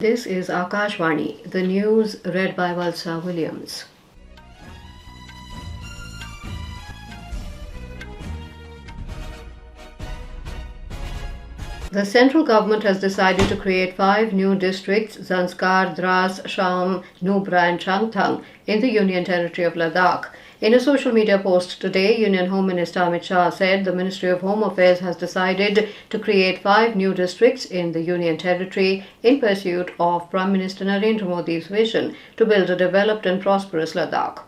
This is Akashvani, the news read by Valsa Williams. The central government has decided to create 5 new districts, Zanskar, Dras, Sham, Nubra and Changthang, in the Union Territory of Ladakh. In a social media post today, Union Home Minister Amit Shah said the Ministry of Home Affairs has decided to create 5 new districts in the Union Territory in pursuit of Prime Minister Narendra Modi's vision to build a developed and prosperous Ladakh.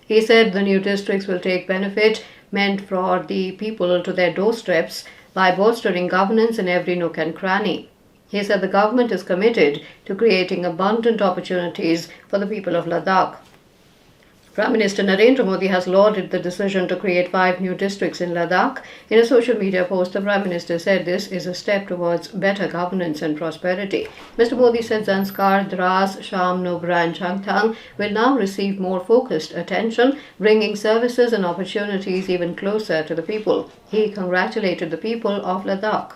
He said the new districts will take benefit meant for the people to their doorsteps by bolstering governance in every nook and cranny. He said the government is committed to creating abundant opportunities for the people of Ladakh. Prime Minister Narendra Modi has lauded the decision to create 5 new districts in Ladakh. In a social media post, the Prime Minister said this is a step towards better governance and prosperity. Mr. Modi said Zanskar, Dras, Sham, Nubra and Changthang will now receive more focused attention, bringing services and opportunities even closer to the people. He congratulated the people of Ladakh.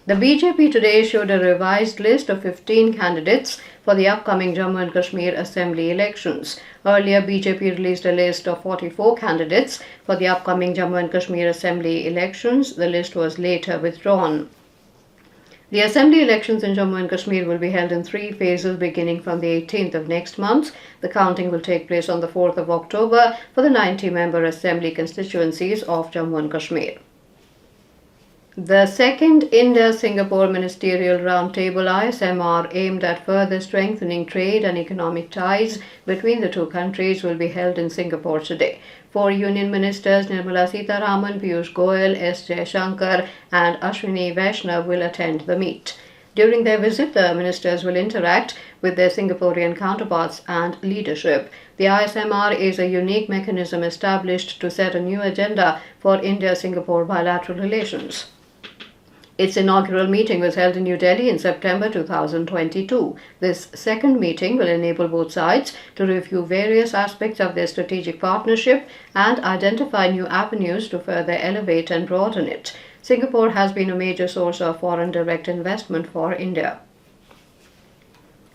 The BJP today showed a revised list of 15 candidates for the upcoming Jammu and Kashmir Assembly elections. Earlier, BJP released a list of 44 candidates for the upcoming Jammu and Kashmir Assembly elections. The list was later withdrawn. The Assembly elections in Jammu and Kashmir will be held in 3 phases beginning from the 18th of next month. The counting will take place on the 4th of October for the 90-member Assembly constituencies of Jammu and Kashmir. The second India-Singapore Ministerial Roundtable ISMR aimed at further strengthening trade and economic ties between the two countries will be held in Singapore today. 4 Union Ministers Nirmala Sitharaman, Piyush Goyal, S. Jaishankar and Ashwini Vaishnav will attend the meet. During their visit, the ministers will interact with their Singaporean counterparts and leadership. The ISMR is a unique mechanism established to set a new agenda for India-Singapore bilateral relations. Its inaugural meeting was held in New Delhi in September 2022. This second meeting will enable both sides to review various aspects of their strategic partnership and identify new avenues to further elevate and broaden it. Singapore has been a major source of foreign direct investment for India.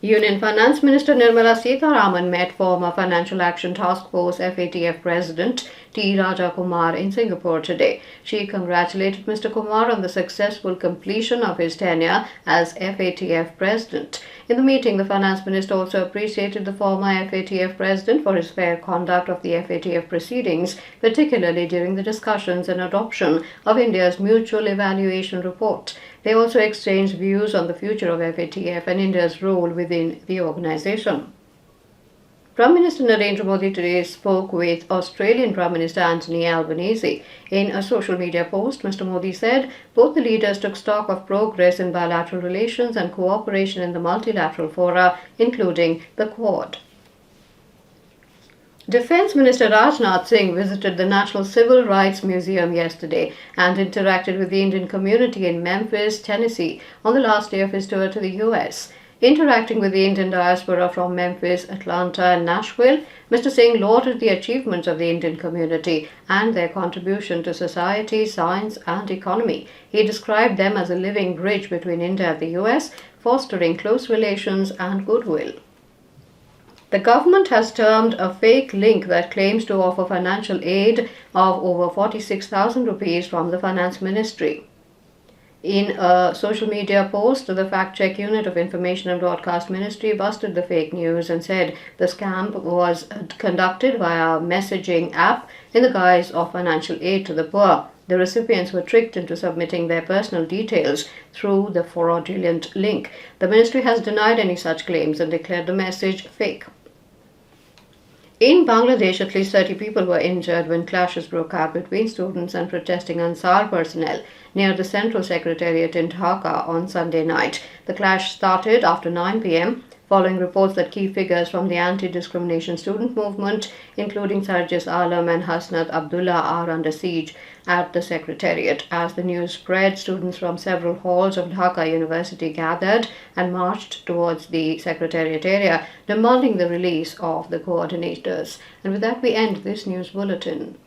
Union Finance Minister Nirmala Sitharaman met former Financial Action Task Force FATF President T. Raja Kumar in Singapore today. She congratulated Mr. Kumar on the successful completion of his tenure as FATF President. In the meeting, the Finance Minister also appreciated the former FATF President for his fair conduct of the FATF proceedings, particularly during the discussions and adoption of India's Mutual Evaluation Report. They also exchanged views on the future of FATF and India's role within the organization. Prime Minister Narendra Modi today spoke with Australian Prime Minister Anthony Albanese. In a social media post, Mr. Modi said both the leaders took stock of progress in bilateral relations and cooperation in the multilateral fora, including the Quad. Defence Minister Rajnath Singh visited the National Civil Rights Museum yesterday and interacted with the Indian community in Memphis, Tennessee, on the last day of his tour to the US. Interacting with the Indian diaspora from Memphis, Atlanta and Nashville, Mr. Singh lauded the achievements of the Indian community and their contribution to society, science and economy. He described them as a living bridge between India and the US, fostering close relations and goodwill. The government has termed a fake link that claims to offer financial aid of over 46,000 rupees from the Finance Ministry. In a social media post, the fact-check unit of Information and Broadcast Ministry busted the fake news and said the scam was conducted via a messaging app in the guise of financial aid to the poor. The recipients were tricked into submitting their personal details through the fraudulent link. The ministry has denied any such claims and declared the message fake. In Bangladesh, at least 30 people were injured when clashes broke out between students and protesting Ansar personnel near the Central Secretariat in Dhaka on Sunday night. The clash started after 9 p.m. following reports that key figures from the anti-discrimination student movement, including Sarjis Alam and Hasnat Abdullah, are under siege at the Secretariat. As the news spread, students from several halls of Dhaka University gathered and marched towards the Secretariat area, demanding the release of the coordinators. And with that, we end this news bulletin.